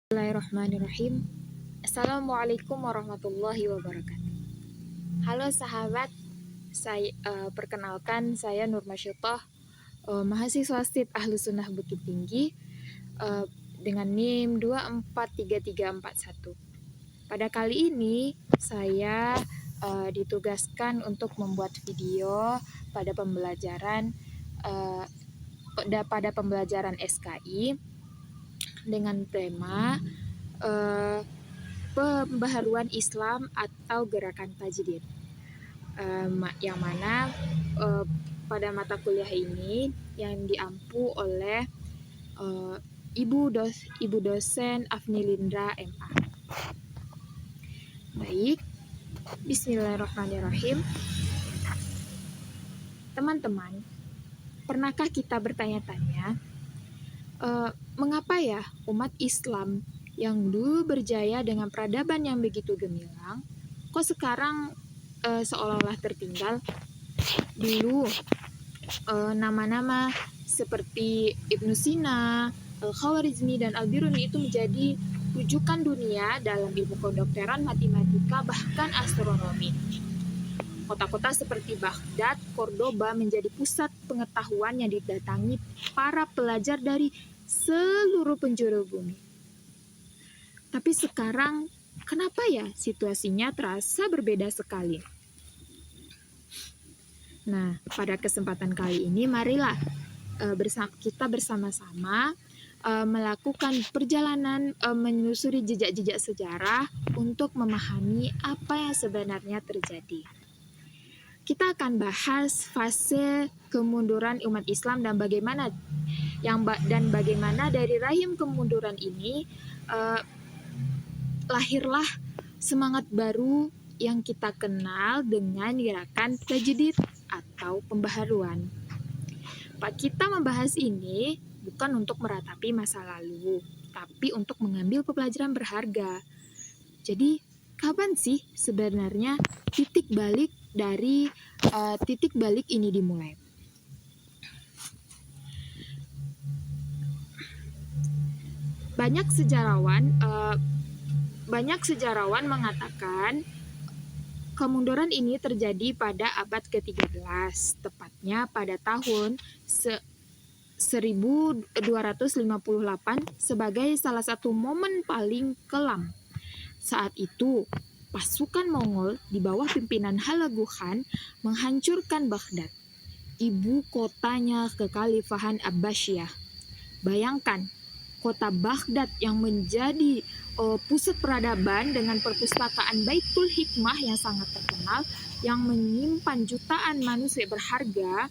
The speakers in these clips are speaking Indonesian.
Bismillahirrahmanirrahim. Assalamualaikum warahmatullahi wabarakatuh. Halo sahabat, perkenalkan saya Nur Masyutoh, mahasiswa STIT Ahlus Sunnah Bukit Tinggi dengan NIM 243341. Pada kali ini saya ditugaskan untuk membuat video pada pembelajaran SKI dengan tema pembaharuan Islam atau gerakan tajdid, yang mana pada mata kuliah ini yang diampu oleh Ibu dosen Afni Lindra MA. Baik, Bismillahirrahmanirrahim. Teman-teman, pernahkah kita bertanya-tanya mengapa ya umat Islam yang dulu berjaya dengan peradaban yang begitu gemilang, kok sekarang seolah-olah tertinggal? Dulu nama-nama seperti Ibnu Sina, Al-Khawarizmi, dan Al-Biruni itu menjadi rujukan dunia dalam ilmu kedokteran, matematika, bahkan astronomi. Kota-kota seperti Baghdad, Cordoba menjadi pusat pengetahuan yang didatangi para pelajar dari seluruh penjuru bumi. Tapi sekarang, kenapa ya situasinya terasa berbeda sekali? Nah, pada kesempatan kali ini, marilah kita bersama-sama melakukan perjalanan menyusuri jejak-jejak sejarah untuk memahami apa yang sebenarnya terjadi. Kita akan bahas fase kemunduran umat Islam dan bagaimana dari rahim kemunduran ini lahirlah semangat baru yang kita kenal dengan gerakan tajdid atau pembaharuan. Pak, kita membahas ini bukan untuk meratapi masa lalu, tapi untuk mengambil pelajaran berharga. Jadi, kapan sih sebenarnya titik balik ini dimulai? Banyak sejarawan mengatakan kemunduran ini terjadi pada abad ke-13, tepatnya pada tahun 1258 sebagai salah satu momen paling kelam. Saat itu, pasukan Mongol di bawah pimpinan Hulagu Khan menghancurkan Baghdad, ibu kotanya kekhalifahan Abbasiyah. Bayangkan, kota Baghdad yang menjadi pusat peradaban dengan perpustakaan Baitul Hikmah yang sangat terkenal, yang menyimpan jutaan manusia berharga,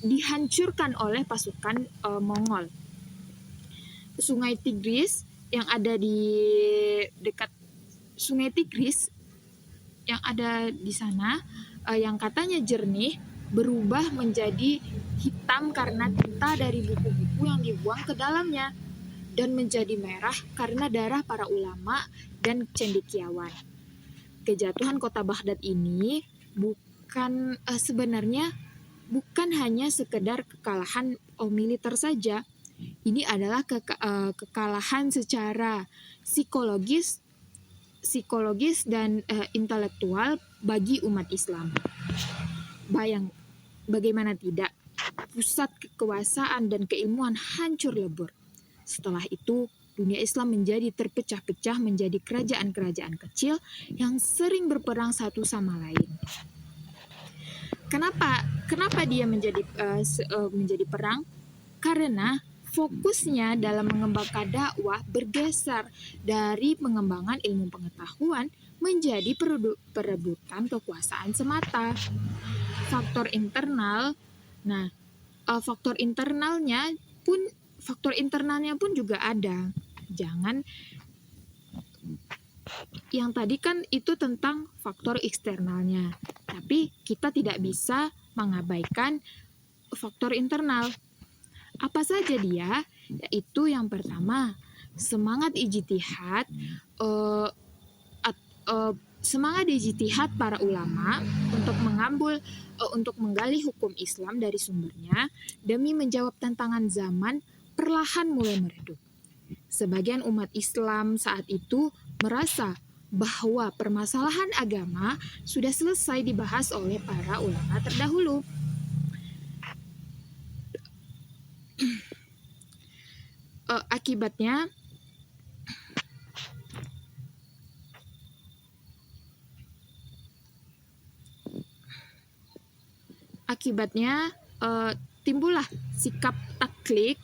dihancurkan oleh pasukan Mongol. Sungai Tigris yang ada di dekat Sungai Tigris yang ada di sana, yang katanya jernih, berubah menjadi hitam karena tinta dari buku-buku yang dibuang ke dalamnya, dan menjadi merah karena darah para ulama dan cendekiawan. Kejatuhan kota Baghdad ini sebenarnya bukan hanya sekedar kekalahan militer saja. Ini adalah kekalahan secara psikologis dan intelektual bagi umat Islam. Bagaimana tidak, pusat kekuasaan dan keilmuan hancur lebur. Setelah itu, dunia Islam menjadi terpecah-pecah menjadi kerajaan-kerajaan kecil yang sering berperang satu sama lain. Kenapa dia menjadi perang? Karena fokusnya dalam mengembangkan dakwah bergeser dari pengembangan ilmu pengetahuan menjadi perebutan kekuasaan semata. Faktor internalnya pun juga ada. Yang tadi kan itu tentang faktor eksternalnya, tapi kita tidak bisa mengabaikan faktor internal. Apa saja dia? Yaitu yang pertama, semangat ijtihad para ulama untuk menggali hukum Islam dari sumbernya demi menjawab tantangan zaman perlahan mulai meredup. Sebagian umat Islam saat itu merasa bahwa permasalahan agama sudah selesai dibahas oleh para ulama terdahulu. Akibatnya, timbullah sikap taklik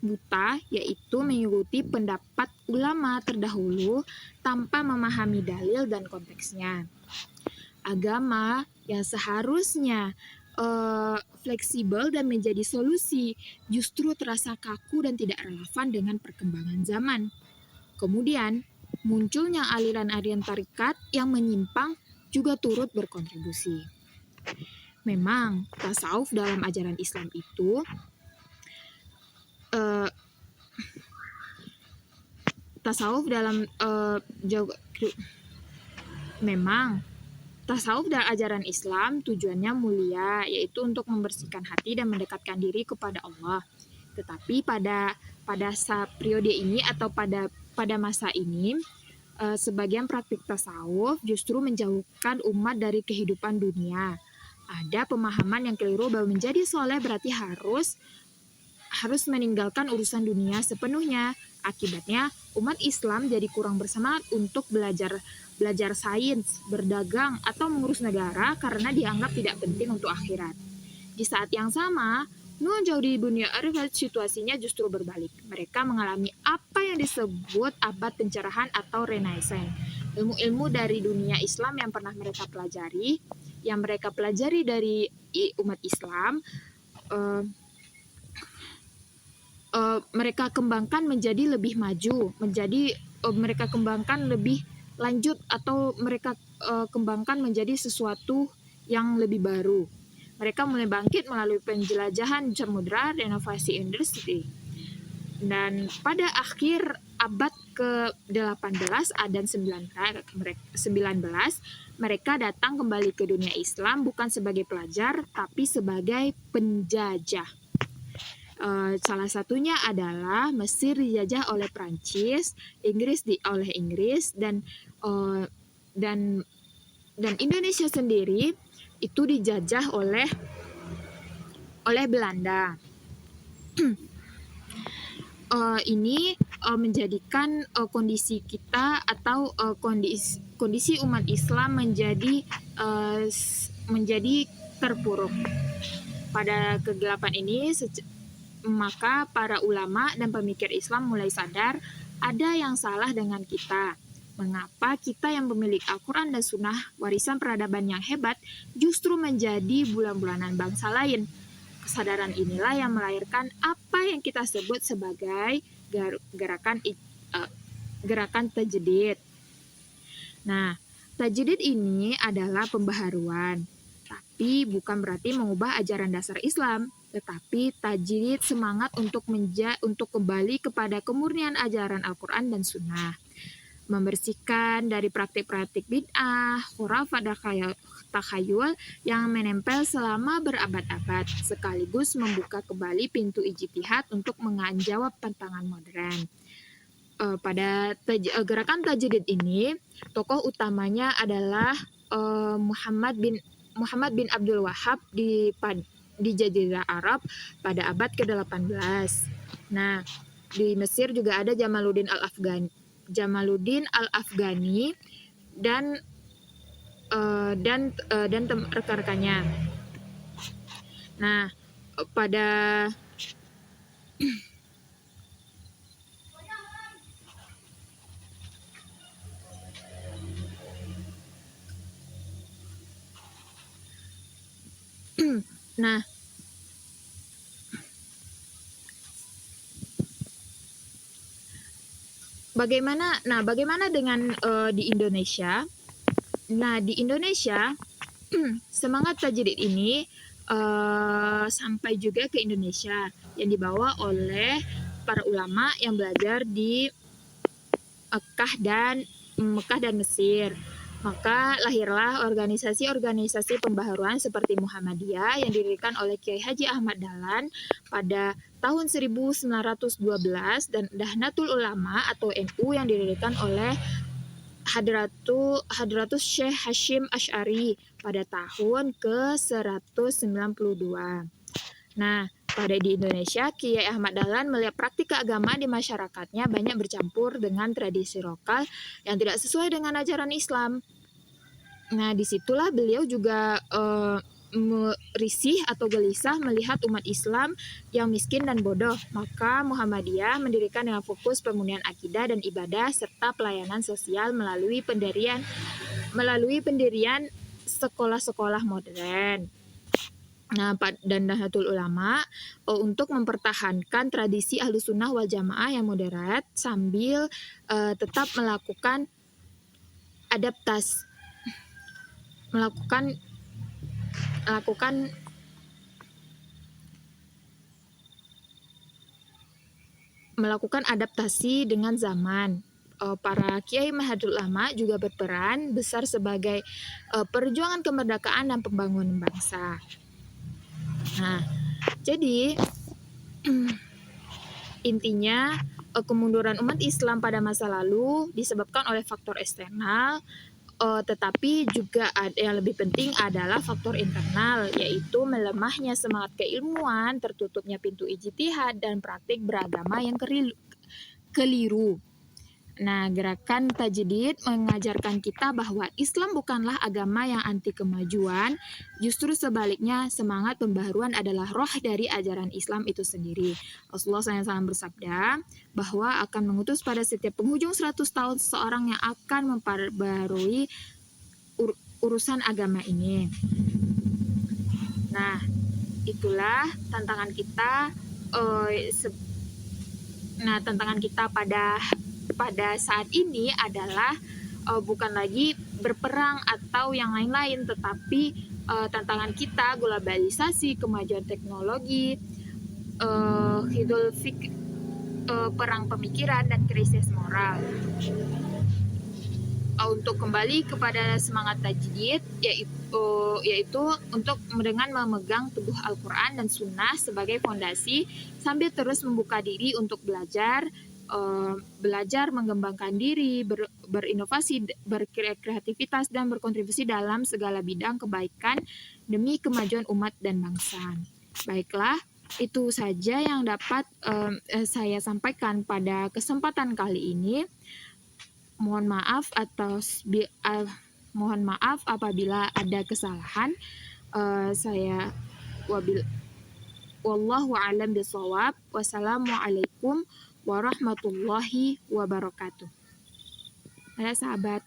buta, yaitu mengikuti pendapat ulama terdahulu tanpa memahami dalil dan konteksnya. Agama yang seharusnya fleksibel dan menjadi solusi justru terasa kaku dan tidak relevan dengan perkembangan zaman. Kemudian, munculnya aliran-aliran tarekat yang menyimpang juga turut berkontribusi. Memang, tasawuf dalam ajaran Islam itu tasawuf dalam ajaran Islam tujuannya mulia, yaitu untuk membersihkan hati dan mendekatkan diri kepada Allah. Tetapi pada periode ini atau pada masa ini, sebagian praktik tasawuf justru menjauhkan umat dari kehidupan dunia. Ada pemahaman yang keliru bahwa menjadi soleh berarti harus meninggalkan urusan dunia sepenuhnya. Akibatnya, umat Islam jadi kurang bersemangat untuk belajar sains, berdagang, atau mengurus negara karena dianggap tidak penting untuk akhirat. Di saat yang sama, nun jauh di dunia akhirat situasinya justru berbalik. Mereka mengalami apa yang disebut abad pencerahan atau Renaissance. Ilmu-ilmu dari dunia Islam yang pernah mereka pelajari, dari umat Islam, mereka kembangkan menjadi lebih maju, mereka kembangkan lebih lanjut, atau mereka kembangkan menjadi sesuatu yang lebih baru. Mereka mulai bangkit melalui penjelajahan samudra, renovasi industri. Dan pada akhir abad ke-18 dan 19, mereka datang kembali ke dunia Islam bukan sebagai pelajar, tapi sebagai penjajah. Salah satunya adalah Mesir dijajah oleh Prancis, Inggris oleh Inggris, dan Indonesia sendiri itu dijajah oleh Belanda. Ini menjadikan kondisi kita atau kondisi umat Islam menjadi terpuruk. Pada kegelapan ini, maka para ulama dan pemikir Islam mulai sadar ada yang salah dengan kita. Mengapa kita yang pemilik Al-Quran dan Sunnah, warisan peradaban yang hebat, justru menjadi bulan-bulanan bangsa lain? Kesadaran inilah yang melahirkan apa yang kita sebut sebagai gerakan tajdid. Nah, tajdid ini adalah pembaharuan, tapi bukan berarti mengubah ajaran dasar Islam, tetapi tajdid semangat untuk kembali kepada kemurnian ajaran Al-Quran dan Sunnah, membersihkan dari praktik-praktik bid'ah, khurafat, dan takhayul yang menempel selama berabad-abad, sekaligus membuka kembali pintu ijtihad untuk menjawab tantangan modern. Pada gerakan tajdid ini, tokoh utamanya adalah Muhammad bin Abdul Wahhab di Jazirah Arab pada abad ke-18. Nah, di Mesir juga ada Jamaluddin Al-Afghani dan rekan-rekannya. Nah, pada nah, bagaimana dengan di Indonesia? Nah, di Indonesia semangat tajdid ini sampai juga ke Indonesia yang dibawa oleh para ulama yang belajar di Mekah dan Mesir. Maka lahirlah organisasi-organisasi pembaharuan seperti Muhammadiyah yang didirikan oleh Kiai Haji Ahmad Dahlan pada tahun 1912 dan Nahdlatul Ulama atau NU yang didirikan oleh Hadratus Syekh Hashim Asy'ari pada tahun ke-192. Nah, pada di Indonesia, Kiai Ahmad Dahlan melihat praktik keagamaan di masyarakatnya banyak bercampur dengan tradisi lokal yang tidak sesuai dengan ajaran Islam. Nah, disitulah beliau juga risih atau gelisah melihat umat Islam yang miskin dan bodoh. Maka Muhammadiyah mendirikan dengan fokus pemulihan akidah dan ibadah serta pelayanan sosial melalui pendirian sekolah-sekolah modern. Nah, dan Nahdlatul Ulama untuk mempertahankan tradisi Ahlus Sunnah wal Jamaah yang moderat sambil tetap melakukan adaptasi dengan zaman. Para kiai Nahdlatul Ulama juga berperan besar sebagai perjuangan kemerdekaan dan pembangunan bangsa. Nah, jadi intinya kemunduran umat Islam pada masa lalu disebabkan oleh faktor eksternal, tetapi juga yang lebih penting adalah faktor internal, yaitu melemahnya semangat keilmuan, tertutupnya pintu ijtihad, dan praktik beragama yang keliru. Nah, gerakan Tajdid mengajarkan kita bahwa Islam bukanlah agama yang anti kemajuan, justru sebaliknya semangat pembaharuan adalah roh dari ajaran Islam itu sendiri. Rasulullah SAW bersabda bahwa akan mengutus pada setiap penghujung 100 tahun seseorang yang akan memperbarui urusan agama ini. Nah, itulah tantangan kita. Tantangan kita pada saat ini adalah bukan lagi berperang atau yang lain-lain, tetapi tantangan kita globalisasi, kemajuan teknologi, perang pemikiran dan krisis moral. Untuk kembali kepada semangat tajdid, yaitu untuk dengan memegang teguh Al-Quran dan Sunnah sebagai fondasi sambil terus membuka diri untuk belajar mengembangkan diri, berinovasi, berkreativitas, dan berkontribusi dalam segala bidang kebaikan demi kemajuan umat dan bangsa. Baiklah, itu saja yang dapat saya sampaikan pada kesempatan kali ini. Mohon maaf apabila ada kesalahan. Wallahu a'lam bishawab. Wassalamualaikum warahmatullahi wabarakatuh. Sahabat.